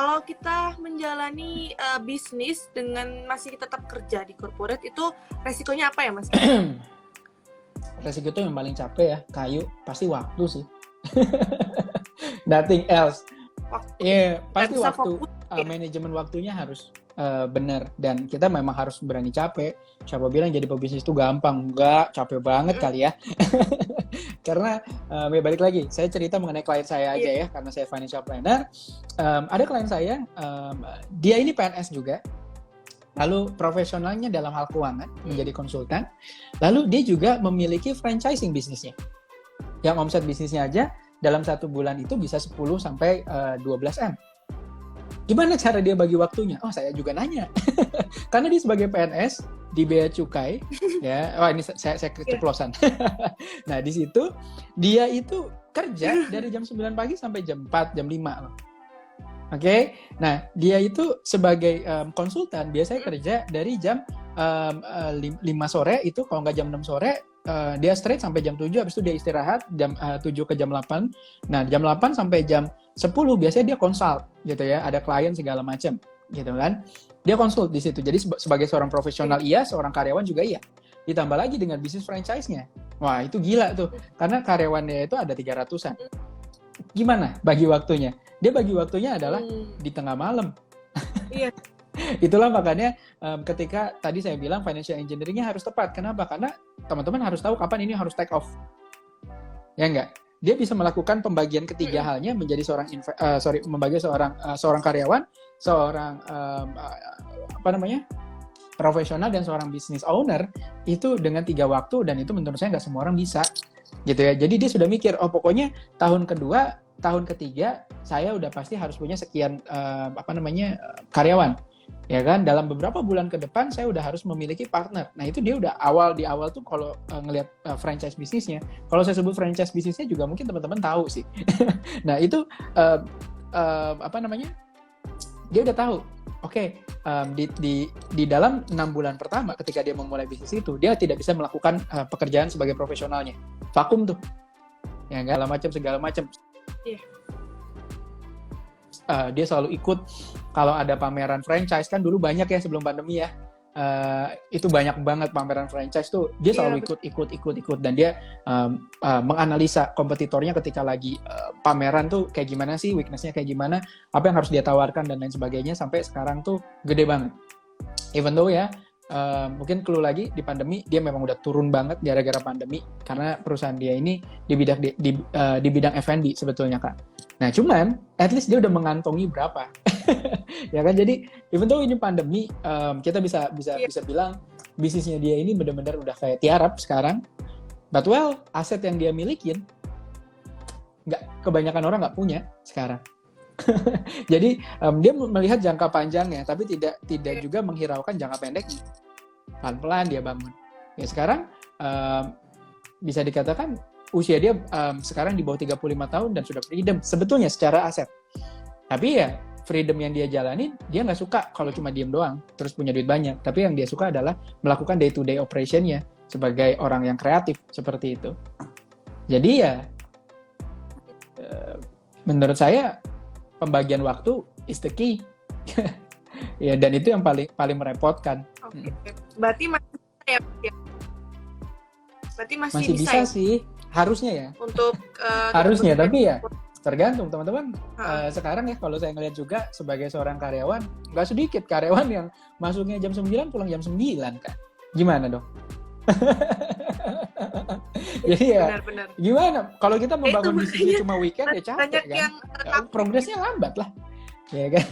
kalau kita menjalani bisnis dengan masih tetap kerja di corporate itu resikonya apa ya Mas? Resiko itu yang paling capek ya, kayu, pasti waktu sih. Nothing else. Pasti waktu. Manajemen waktunya harus benar, dan kita memang harus berani capek. Siapa bilang jadi pebisnis itu gampang? Enggak, capek banget kali ya. Karena balik lagi, saya cerita mengenai klien saya aja ya, karena saya financial planner. Ada klien saya, dia ini PNS juga. Lalu profesionalnya dalam hal keuangan, menjadi konsultan. Lalu dia juga memiliki franchising bisnisnya. Yang omset bisnisnya aja dalam 1 bulan itu bisa 10 sampai 12 M. Gimana cara dia bagi waktunya? Oh, saya juga nanya. Karena dia sebagai PNS di Bea Cukai, ya. Oh, ini saya keceplosan. Nah, di situ dia itu kerja dari jam 9 pagi sampai jam 4, jam 5 loh. Oke, nah dia itu sebagai konsultan biasanya kerja dari jam 5 sore itu, kalau nggak jam 6 sore dia straight sampai jam 7, habis itu dia istirahat jam 7 ke jam 8. Nah jam 8 sampai jam 10 biasanya dia consult gitu ya, ada klien segala macam gitu kan. Dia consult di situ. Jadi sebagai seorang profesional iya, seorang karyawan juga iya. Ditambah lagi dengan bisnis franchise-nya. Wah, itu gila tuh. Karena karyawannya itu ada 300-an. Gimana bagi waktunya? Dia bagi waktunya adalah di tengah malam. Iya. Itulah makanya ketika tadi saya bilang financial engineering-nya harus tepat. Kenapa? Karena teman-teman harus tahu kapan ini harus take off. Ya enggak? Dia bisa melakukan pembagian ketiga halnya menjadi membagi seorang karyawan, seorang profesional, dan seorang business owner itu dengan 3 waktu, dan itu menurut saya nggak semua orang bisa. Gitu ya. Jadi dia sudah mikir, oh pokoknya tahun kedua, tahun ketiga saya udah pasti harus punya sekian karyawan. Ya kan, dalam beberapa bulan ke depan saya udah harus memiliki partner. Nah, itu dia udah di awal tuh kalau ngelihat franchise bisnisnya. Kalau saya sebut franchise bisnisnya juga mungkin teman-teman tahu sih. Nah, itu dia udah tahu. Oke, di dalam 6 bulan pertama ketika dia memulai bisnis itu, dia tidak bisa melakukan pekerjaan sebagai profesionalnya. Vakum tuh. Ya kan, segala macam. Yeah. Dia selalu ikut kalau ada pameran franchise, kan dulu banyak ya sebelum pandemi ya. Itu banyak banget pameran franchise tuh, dia selalu ikut, dan dia menganalisa kompetitornya ketika lagi pameran tuh kayak gimana sih, weakness-nya kayak gimana, apa yang harus dia tawarkan dan lain sebagainya, sampai sekarang tuh gede banget. Even though ya mungkin clue lagi di pandemi dia memang udah turun banget gara-gara pandemi, karena perusahaan dia ini di bidang F&B sebetulnya Kak. Nah cuman at least dia udah mengantongi berapa. Ya kan, jadi even though ini pandemi, kita bisa bilang bisnisnya dia ini benar-benar udah kayak tiarap sekarang. But well, aset yang dia milikin kebanyakan orang nggak punya sekarang. Jadi dia melihat jangka panjangnya, tapi tidak juga menghiraukan jangka pendeknya. Pelan-pelan dia bangun. Ya sekarang bisa dikatakan usia dia sekarang di bawah 35 tahun dan sudah freedom sebetulnya secara aset. Tapi ya freedom yang dia jalanin, dia nggak suka kalau cuma diem doang, terus punya duit banyak. Tapi yang dia suka adalah melakukan day-to-day operation-nya sebagai orang yang kreatif, seperti itu. Jadi ya, menurut saya, pembagian waktu is the key. Ya, dan itu yang paling merepotkan. Okay. Berarti masih bisa ya? Berarti masih bisa sih, harusnya ya. Untuk harusnya, tapi ya tergantung teman-teman. Sekarang ya kalau saya ngeliat juga sebagai seorang karyawan, nggak sedikit karyawan yang masuknya jam 9 pulang jam 9 kan. Gimana dong? Jadi ya benar. Gimana kalau kita membangun bisnisnya cuma weekend ya capek kan, progresnya lambat lah, ya kan.